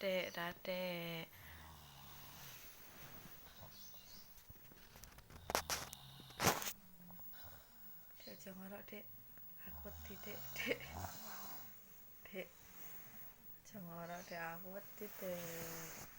Dek, Dadek. Dek, aja ngorok, Dek. Aku wedi, Dek. Dek. Dek. Aja ngorok, Dek. Aku wedi, Dek.